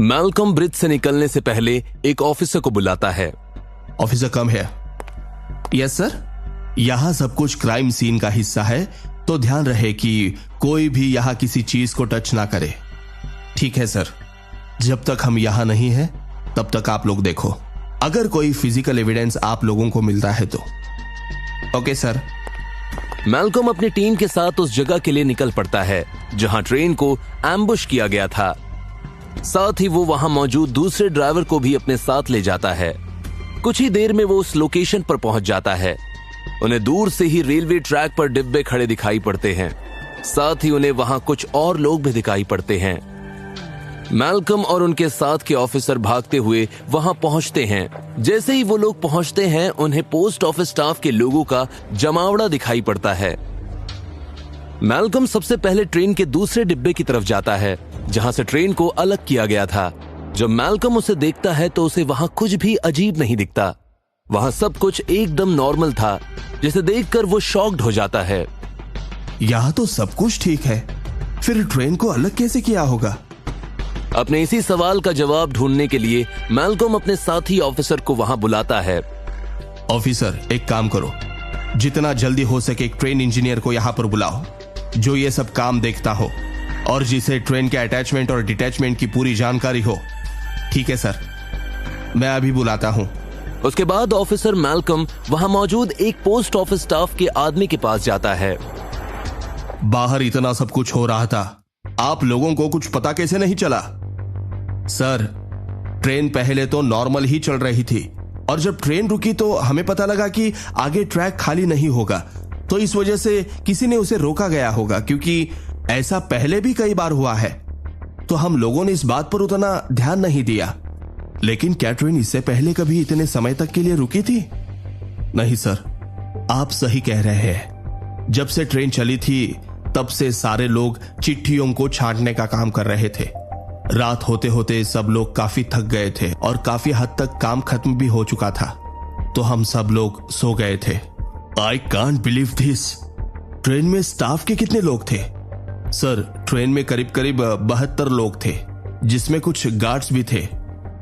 Malcolm bridge से निकलने से पहले एक ऑफिसर को बुलाता है। ऑफिसर कम है। Yes sir. यहाँ सब कुछ क्राइम सीन का हिस्सा है, तो ध्यान रहे कि कोई भी यहाँ किसी चीज को टच ना करे। ठीक है सर। जब तक हम यहाँ नहीं हैं, तब तक आप लोग देखो। अगर कोई फिजिकल एविडेंस आप लोगों को मिलता है तो। Okay sir. मैल्कम अपनी टीम के साथ उस जगह के लिए निकल पड़ता है जहां ट्रेन को एम्बुश किया गया था। साथ ही वो वहां मौजूद दूसरे ड्राइवर को भी अपने साथ ले जाता है। कुछ ही देर में वो उस लोकेशन पर पहुंच जाता है। उन्हें दूर से ही रेलवे ट्रैक पर डिब्बे खड़े दिखाई पड़ते हैं। साथ ही उन्हें वहां कुछ और लोग भी दिखाई पड़ते हैं। मैल्कम और उनके साथ के ऑफिसर भागते हुए वहां पहुंचते हैं। जैसे ही वो लोग पहुंचते हैं, उन्हें पोस्ट ऑफिस स्टाफ के लोगों का जमावड़ा दिखाई पड़ता है। मैल्कम सबसे पहले ट्रेन के दूसरे डिब्बे की तरफ जाता है जहां से ट्रेन को अलग किया गया था। जब मैल्कम उसे देखता है तो उसे वहां कुछ भी अजीब नहीं दिखता। वहां सब कुछ एकदम नॉर्मल था, जिसे देखकर वो शॉक्ड हो जाता है। यहाँ तो सब कुछ ठीक है, फिर ट्रेन को अलग कैसे किया होगा? अपने इसी सवाल का जवाब ढूंढने के लिए मैल्कम अपने साथी ऑफिसर को वहां बुलाता है। ऑफिसर, एक काम करो, जितना जल्दी हो सके एक ट्रेन इंजीनियर को यहाँ पर बुलाओ जो ये सब काम देखता हो और जिसे ट्रेन के अटैचमेंट और डिटैचमेंट की पूरी जानकारी हो। ठीक है सर, मैं अभी बुलाता हूँ। उसके बाद ऑफिसर मैल्कम वहां मौजूद एक पोस्ट ऑफिस स्टाफ के आदमी के पास जाता है। बाहर इतना सब कुछ हो रहा था, आप लोगों को कुछ पता कैसे नहीं चला? सर, ट्रेन पहले तो नॉर्मल ही चल रही थी और जब ट्रेन रुकी तो हमें पता लगा कि आगे ट्रैक खाली नहीं होगा, तो इस वजह से किसी ने उसे रोका गया होगा, क्योंकि ऐसा पहले भी कई बार हुआ है। तो हम लोगों ने इस बात पर उतना ध्यान नहीं दिया। लेकिन क्या ट्रेन इससे पहले कभी इतने समय तक के लिए रुकी थी? नहीं सर, आप सही कह रहे हैं। जब से ट्रेन चली थी तब से सारे लोग चिट्ठियों को छांटने का काम कर रहे थे। रात होते होते सब लोग काफी थक गए थे और काफी हद तक काम खत्म भी हो चुका था, तो हम सब लोग सो गए थे। I can't believe this. Train में स्टाफ के कितने लोग थे? सर, ट्रेन में करीब करीब 72 लोग थे, जिसमें कुछ गार्ड्स भी थे।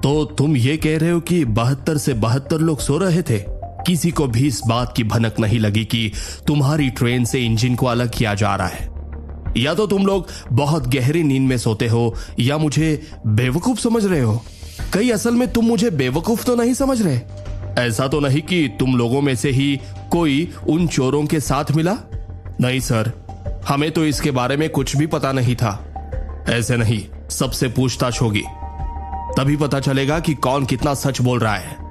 तो तुम ये कह रहे हो कि 72 से 72 लोग सो रहे थे? किसी को भी इस बात की भनक नहीं लगी कि तुम्हारी ट्रेन से इंजन को अलग किया जा रहा है। या तो तुम लोग बहुत गहरी नींद में सोते हो या मुझे बेवकूफ समझ रहे हो। कहीं असल में तुम मुझे बेवकूफ तो नहीं समझ रहे? ऐसा तो नहीं कि तुम लोगों में से ही कोई उन चोरों के साथ मिला? नहीं सर, हमें तो इसके बारे में कुछ भी पता नहीं था। ऐसे नहीं, सबसे पूछताछ होगी, तभी पता चलेगा कि कौन कितना सच बोल रहा है।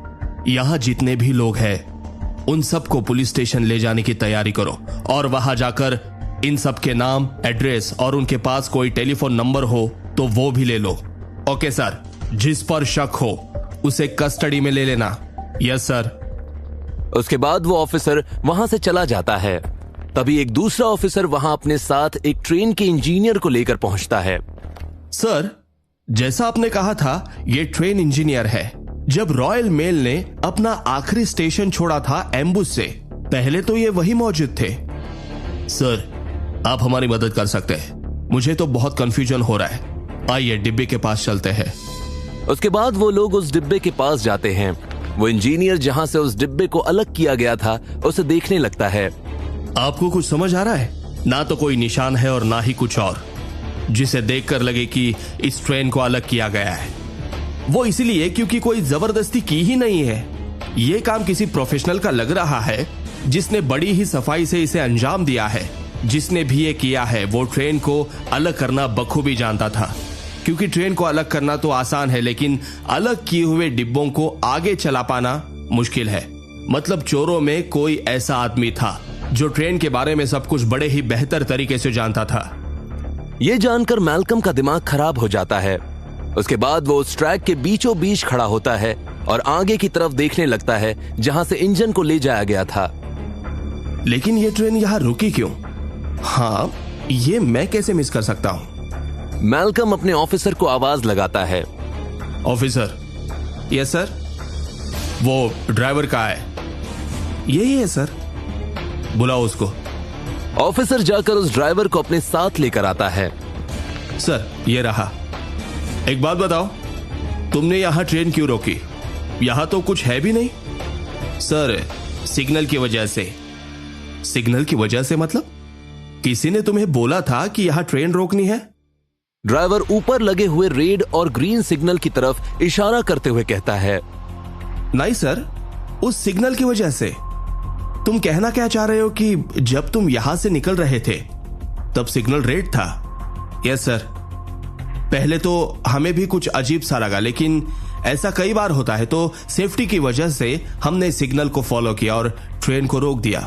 यहाँ जितने भी लोग हैं, उन सबको पुलिस स्टेशन ले जाने की तैयारी करो और वहां जाकर इन सब के नाम, एड्रेस और उनके पास कोई टेलीफोन नंबर हो तो वो भी ले लो। ओके सर, जिस पर शक हो उसे कस्टडी में ले लेना। Yes sir. उसके बाद वो ऑफिसर वहां से चला जाता है। तभी एक दूसरा ऑफिसर वहां अपने साथ एक ट्रेन के इंजीनियर को लेकर पहुंचता है। सर, जैसा आपने कहा था, ये ट्रेन इंजीनियर है। जब रॉयल मेल ने अपना आखिरी स्टेशन छोड़ा था एम्बुश से, पहले तो ये वही मौजूद थे। सर, आप हमारी मदद कर सकते हैं, मुझे तो बहुत कंफ्यूजन हो रहा है। आइए डिब्बे के पास चलते हैं। उसके बाद वो लोग उस डिब्बे के पास जाते हैं। वो इंजीनियर जहां से उस डिब्बे को अलग किया गया था उसे देखने लगता है। आपको कुछ समझ आ रहा है? ना तो कोई निशान है और ना ही कुछ और जिसे देखकर लगे कि इस ट्रेन को अलग किया गया है। वो इसलिए क्योंकि कोई जबरदस्ती की ही नहीं है। ये काम किसी प्रोफेशनल का लग रहा है जिसने बड़ी ही सफाई से इसे अंजाम दिया है। जिसने भी ये किया है वो ट्रेन को अलग करना बखूबी जानता था, क्योंकि ट्रेन को अलग करना तो आसान है, लेकिन अलग किए हुए डिब्बों को आगे चला पाना मुश्किल है। मतलब चोरों में कोई ऐसा आदमी था जो ट्रेन के बारे में सब कुछ बड़े ही बेहतर तरीके से जानता था। ये जानकर मैल्कम का दिमाग खराब हो जाता है। उसके बाद वो उस ट्रैक के बीचों बीच खड़ा होता है और आगे की तरफ देखने लगता है जहां से इंजन को ले जाया गया था। लेकिन ये ट्रेन यहाँ रुकी क्यों? हाँ, ये मैं कैसे मिस कर सकता हूँ? मैल्कम अपने ऑफिसर को आवाज लगाता है। ऑफिसर। Yes sir. वो ड्राइवर कहाँ है? यही है सर। बुलाओ उसको। ऑफिसर जाकर उस ड्राइवर को अपने साथ लेकर आता है। सर, ये रहा। एक बात बताओ, तुमने यहां ट्रेन क्यों रोकी? यहां तो कुछ है भी नहीं। सर, सिग्नल की वजह से। सिग्नल की वजह से मतलब? किसी ने तुम्हें बोला था कि यहां ट्रेन रोकनी है? ड्राइवर ऊपर लगे हुए रेड और ग्रीन सिग्नल की तरफ इशारा करते हुए कहता है। नहीं सर, उस सिग्नल की वजह से। तुम कहना क्या चाह रहे हो कि जब तुम यहां से निकल रहे थे तब सिग्नल रेड था? Yes sir. पहले तो हमें भी कुछ अजीब सा लगा, लेकिन ऐसा कई बार होता है, तो सेफ्टी की वजह से हमने सिग्नल को फॉलो किया और ट्रेन को रोक दिया।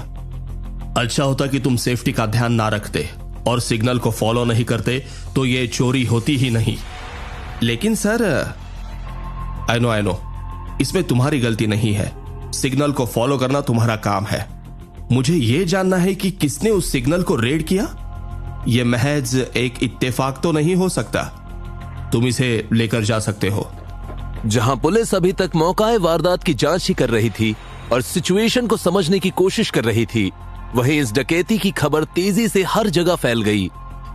अच्छा होता कि तुम सेफ्टी का ध्यान ना रखते और सिग्नल को फॉलो नहीं करते तो ये चोरी होती ही नहीं। लेकिन सर, आई नो, इसमें तुम्हारी गलती नहीं है। सिग्नल को फॉलो करना तुम्हारा काम है। मुझे यह जानना है कि किसने उस सिग्नल को रेड किया। यह महज एक इत्तेफाक तो नहीं हो सकता। तुम इसे लेकर जा सकते हो। जहां पुलिस अभी तक मौका वारदात की जांच ही कर रही थी और सिचुएशन को समझने की कोशिश कर रही थी, वहीं इस डकैती की खबर तेजी से हर जगह फैल गई।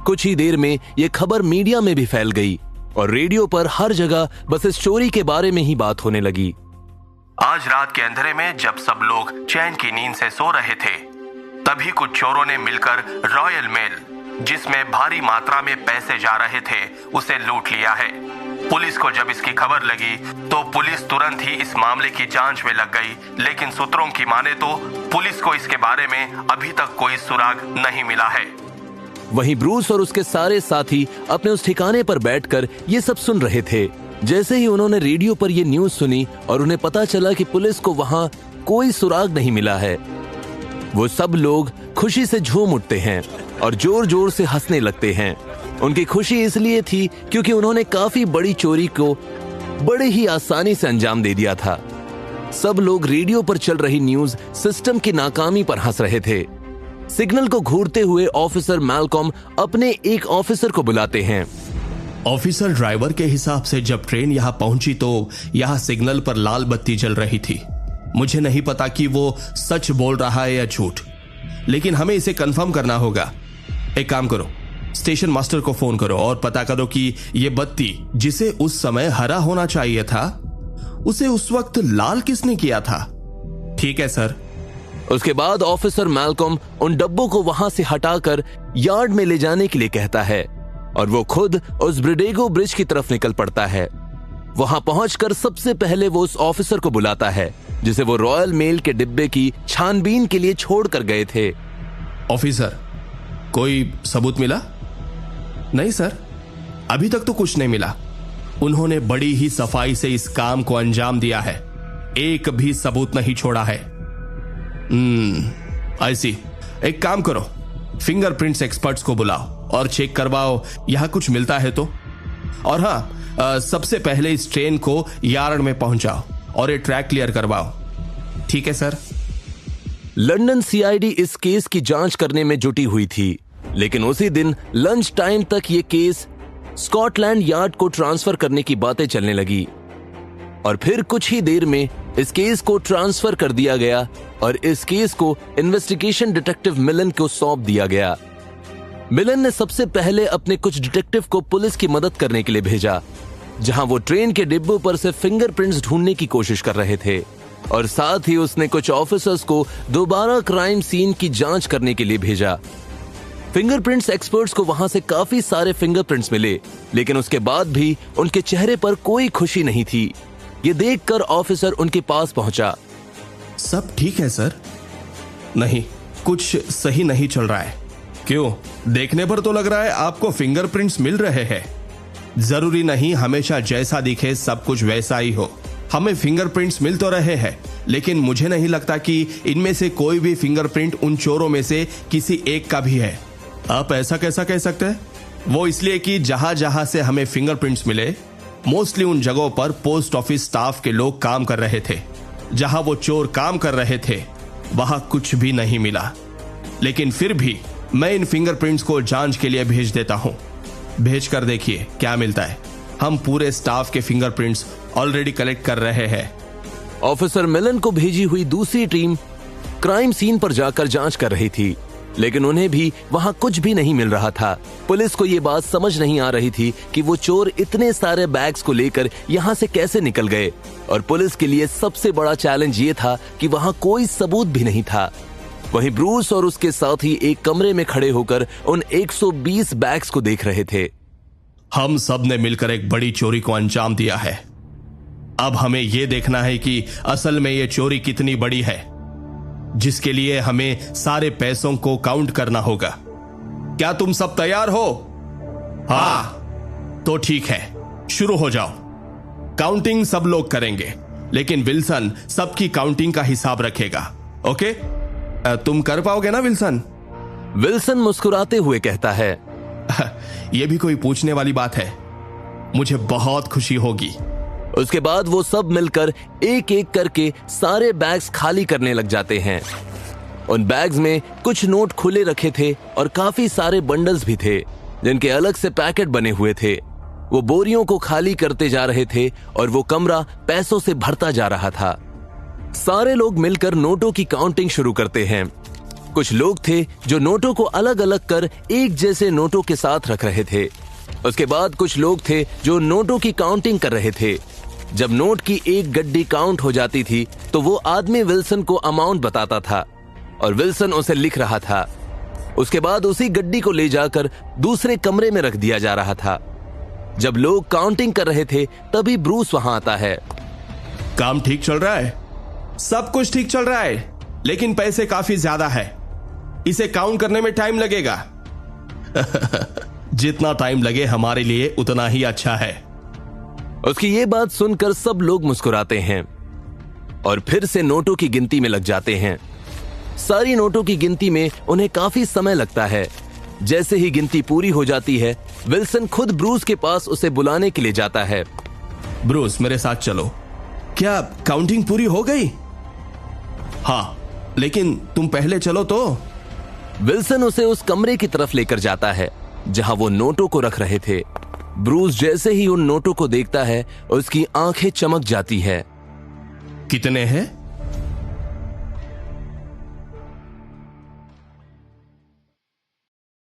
कुछ ही देर में यह खबर मीडिया में भी फैल गई और रेडियो पर हर जगह बस इस चोरी के बारे में ही बात होने लगी। आज रात के अंधेरे में जब सब लोग चैन की नींद से सो रहे थे, तभी कुछ चोरों ने मिलकर रॉयल मेल, जिसमें भारी मात्रा में पैसे जा रहे थे, उसे लूट लिया है। पुलिस को जब इसकी खबर लगी तो पुलिस तुरंत ही इस मामले की जांच में लग गई, लेकिन सूत्रों की माने तो पुलिस को इसके बारे में अभी तक कोई सुराग नहीं मिला है। वहीं ब्रूस और उसके सारे साथी अपने उस ठिकाने पर बैठकर ये सब सुन रहे थे। जैसे ही उन्होंने रेडियो पर यह न्यूज सुनी और उन्हें पता चला कि पुलिस को वहां कोई सुराग नहीं मिला है, वो सब लोग खुशी से झूम उठते हैं और जोर जोर से हंसने लगते हैं। उनकी खुशी इसलिए थी क्योंकि उन्होंने काफी बड़ी चोरी को बड़े ही आसानी से अंजाम दे दिया था। सब लोग रेडियो पर चल रही न्यूज सिस्टम की नाकामी पर हंस रहे थे। सिग्नल को घूरते हुए ऑफिसर मैल्कॉम अपने एक ऑफिसर को बुलाते हैं। ऑफिसर, ड्राइवर के हिसाब से जब ट्रेन यहां पहुंची तो यहां सिग्नल पर लाल बत्ती जल रही थी। मुझे नहीं पता कि वो सच बोल रहा है या झूठ, लेकिन हमें इसे कंफर्म करना होगा। एक काम करो, स्टेशन मास्टर को फोन करो और पता करो कि ये बत्ती, जिसे उस समय हरा होना चाहिए था, उसे उस वक्त लाल किसने किया था। ठीक है सर। उसके बाद ऑफिसर मैल्कॉम उन डब्बों को वहां से हटाकर यार्ड में ले जाने के लिए कहता है और वो खुद उस ब्रिडेगो ब्रिज की तरफ निकल पड़ता है। वहां पहुंचकर सबसे पहले वो उस ऑफिसर को बुलाता है जिसे वो रॉयल मेल के डिब्बे की छानबीन के लिए छोड़कर गए थे। ऑफिसर, कोई सबूत मिला? नहीं सर, अभी तक तो कुछ नहीं मिला। उन्होंने बड़ी ही सफाई से इस काम को अंजाम दिया है, एक भी सबूत नहीं छोड़ा है। ऐसी एक काम करो, फिंगरप्रिंट्स एक्सपर्ट्स को बुलाओ और चेक करवाओ यहां कुछ मिलता है तो। और हाँ, सबसे पहले इस ट्रेन को यार्ड में पहुंचाओ और ये ट्रैक क्लियर करवाओ। ठीक है सर। लंदन सीआईडी इस केस की जांच करने में जुटी हुई थी, लेकिन उसी दिन लंच टाइम तक ये केस स्कॉटलैंड यार्ड को ट्रांसफर करने की बातें चलने लगी और फिर कुछ ही देर में इस केस को ट्रांसफर कर दिया गया और इस केस को इन्वेस्टिगेशन डिटेक्टिव मिलन को सौंप दिया गया। मिलन ने सबसे पहले अपने कुछ डिटेक्टिव को पुलिस की मदद करने के लिए भेजा, जहां वो ट्रेन के डिब्बों पर से फिंगरप्रिंट्स ढूंढने की कोशिश कर रहे थे और साथ ही उसने कुछ ऑफिसर्स को दोबारा क्राइम सीन की जांच करने के लिए भेजा। फिंगरप्रिंट्स एक्सपर्ट्स को वहां से काफी सारे फिंगरप्रिंट्स मिले, लेकिन उसके बाद भी उनके चेहरे पर कोई खुशी नहीं थी। ये देखकर ऑफिसर उनके पास पहुंचा। सब ठीक है सर? नहीं, कुछ सही नहीं चल रहा है। क्यों? देखने पर तो लग रहा है आपको फिंगरप्रिंट्स मिल रहे हैं। जरूरी नहीं हमेशा जैसा दिखे सब कुछ वैसा ही हो। हमें फिंगरप्रिंट्स मिल तो रहे हैं, लेकिन मुझे नहीं लगता कि इनमें से कोई भी फिंगरप्रिंट उन चोरों में से किसी एक का भी है। आप ऐसा कैसा कह सकते हैं? वो इसलिए कि जहां जहां से हमें फिंगरप्रिंट्स मिले, मोस्टली उन जगहों पर पोस्ट ऑफिस स्टाफ के लोग काम कर रहे थे। जहां वो चोर काम कर रहे थे वहां कुछ भी नहीं मिला, लेकिन फिर भी मैं इन फिंगरप्रिंट्स को जांच के लिए भेज देता हूं। भेज कर देखिए क्या मिलता है। हम पूरे स्टाफ के फिंगरप्रिंट्स ऑलरेडी कलेक्ट कर रहे हैं। ऑफिसर मिलन को भेजी हुई दूसरी टीम क्राइम सीन पर जाकर जांच कर रही थी। लेकिन उन्हें भी वहां कुछ भी नहीं मिल रहा था। पुलिस को ये बात समझ नहीं आ रही थी कि वो चोर इतने सारे बैग्स को लेकर यहाँ से कैसे निकल गए, और पुलिस के लिए सबसे बड़ा चैलेंज ये था कि वहां कोई सबूत भी नहीं था। वहीं ब्रूस और उसके साथी एक कमरे में खड़े होकर उन 120 बैग्स को देख रहे थे। हम सब ने मिलकर एक बड़ी चोरी को अंजाम दिया है। अब हमें यह देखना है कि असल में यह चोरी कितनी बड़ी है, जिसके लिए हमें सारे पैसों को काउंट करना होगा। क्या तुम सब तैयार हो? हाँ, तो ठीक है, शुरू हो जाओ। काउंटिंग सब लोग करेंगे, लेकिन विल्सन सबकी काउंटिंग का हिसाब रखेगा। ओके? तुम कर पाओगे ना विल्सन? विल्सन मुस्कुराते हुए कहता है, यह भी कोई पूछने वाली बात है, मुझे बहुत खुशी होगी। उसके बाद वो सब मिलकर एक एक करके सारे बैग्स खाली करने लग जाते हैं। उन बैग्स में कुछ नोट खुले रखे थे और काफी सारे बंडल्स भी थे, जिनके अलग से पैकेट बने हुए थे। वो बोरियों को खाली करते जा रहे थे और वो कमरा पैसों से भरता जा रहा था। सारे लोग मिलकर नोटों की काउंटिंग शुरू करते हैं। कुछ लोग थे जो नोटों को अलग अलग कर एक जैसे नोटों के साथ रख रहे थे। उसके बाद कुछ लोग थे जो नोटों की काउंटिंग कर रहे थे। जब नोट की एक गड्डी काउंट हो जाती थी तो वो आदमी विल्सन को अमाउंट बताता था और विल्सन उसे लिख रहा था। उसके बाद उसी गड्डी को ले जाकर दूसरे कमरे में रख दिया जा रहा था। जब लोग काउंटिंग कर रहे थे तभी ब्रूस वहां आता है। काम ठीक चल रहा है? सब कुछ ठीक चल रहा है, लेकिन पैसे काफी ज्यादा है। इसे काउंट करने में टाइम लगेगा। जितना टाइम लगे हमारे लिए उतना ही अच्छा है। उसकी ये बात सुनकर सब लोग मुस्कुराते हैं और फिर से नोटों की गिनती में लग जाते हैं। सारी नोटों की गिनती में उन्हें काफी समय लगता है। जैसे ही गिनती पूरी हो जाती है, विल्सन खुद ब्रूस के पास उसे बुलाने के लिए जाता है। ब्रूस, मेरे साथ चलो। क्या काउंटिंग पूरी हो गई? हाँ, लेकिन तुम पहले चलो तो। विल्सन उसे उस कमरे की तरफ लेकर जाता है जहां वो नोटों को रख रहे थे। ब्रूस जैसे ही उन नोटों को देखता है, उसकी आंखें चमक जाती है। कितने हैं?